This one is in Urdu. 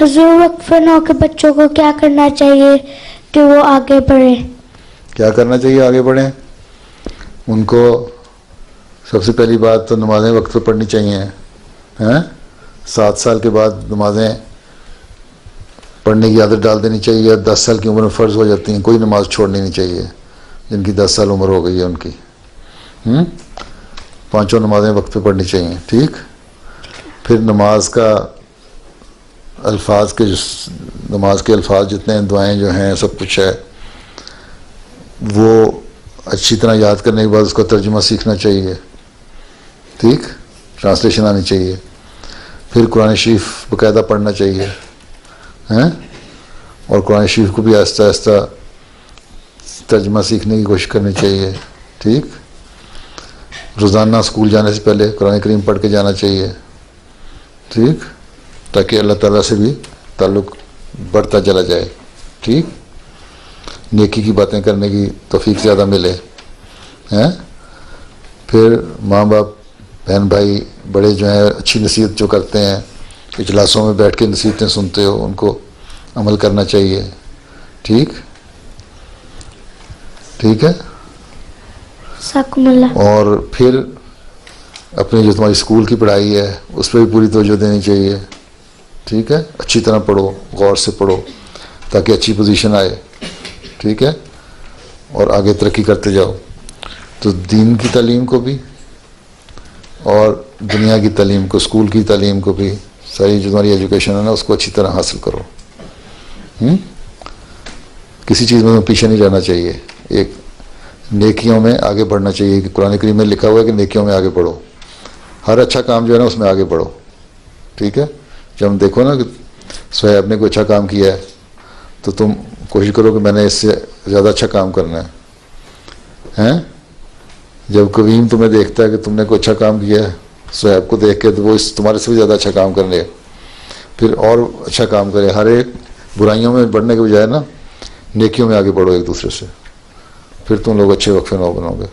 حضور وقفہ نو کے بچوں کو کیا کرنا چاہیے کہ وہ آگے بڑھیں؟ کیا کرنا چاہیے آگے بڑھیں؟ ان کو سب سے پہلی بات تو نمازیں وقت پہ پڑھنی چاہیے. 7 سال کے بعد نمازیں پڑھنے کی عادت ڈال دینی چاہیے. 10 سال کی عمر میں فرض ہو جاتی ہیں. کوئی نماز چھوڑنی نہیں چاہیے جن کی 10 سال عمر ہو گئی ہے ان کی. 5 نمازیں وقت پہ پڑھنی چاہیے. ٹھیک. پھر نماز کے الفاظ جتنے دعائیں جو ہیں سب کچھ ہے وہ اچھی طرح یاد کرنے کے بعد اس کا ترجمہ سیکھنا چاہیے. ٹھیک. ٹرانسلیشن آنی چاہیے. پھر قرآن شریف باقاعدہ پڑھنا چاہیے اور قرآن شریف کو بھی آہستہ آہستہ ترجمہ سیکھنے کی کوشش کرنی چاہیے. ٹھیک. روزانہ اسکول جانے سے پہلے قرآن کریم پڑھ کے جانا چاہیے. ٹھیک. تاکہ اللہ تعالیٰ سے بھی تعلق بڑھتا چلا جائے. ٹھیک. نیکی کی باتیں کرنے کی توفیق زیادہ ملے. پھر ماں باپ بہن بھائی بڑے جو ہیں اچھی نصیحت جو کرتے ہیں اجلاسوں میں بیٹھ کے نصیحتیں سنتے ہو ان کو عمل کرنا چاہیے. ٹھیک. ٹھیک ہے. جزاکم اللہ. اور پھر اپنی جو تمہاری اسکول کی پڑھائی ہے اس پہ بھی پوری توجہ دینی چاہیے. ٹھیک ہے. اچھی طرح پڑھو, غور سے پڑھو تاکہ اچھی پوزیشن آئے. ٹھیک ہے. اور آگے ترقی کرتے جاؤ. تو دین کی تعلیم کو بھی اور دنیا کی تعلیم کو, اسکول کی تعلیم کو بھی, ساری جو تمہاری ایجوکیشن ہے نا اس کو اچھی طرح حاصل کرو. کسی چیز میں پیچھے نہیں رہنا چاہیے. ایک نیکیوں میں آگے بڑھنا چاہیے کہ قرآن کریم میں لکھا ہوا ہے کہ نیکیوں میں آگے بڑھو. ہر اچھا کام جو ہے نا اس میں آگے بڑھو. ٹھیک ہے. جب ہم دیکھو نا کہ صہیب نے کوئی اچھا کام کیا ہے تو تم کوشش کرو کہ میں نے اس سے زیادہ اچھا کام کرنا ہے. جب کویم تمہیں دیکھتا ہے کہ تم نے کوئی اچھا کام کیا ہے صہیب کو دیکھ کے تو وہ تمہارے سے بھی زیادہ اچھا کام کرنے گا, پھر اور اچھا کام کرے. ہر ایک برائیوں میں بڑھنے کے بجائے نا نیکیوں میں آگے بڑھو ایک دوسرے سے, پھر تم لوگ اچھے وقفے نو بنو گے.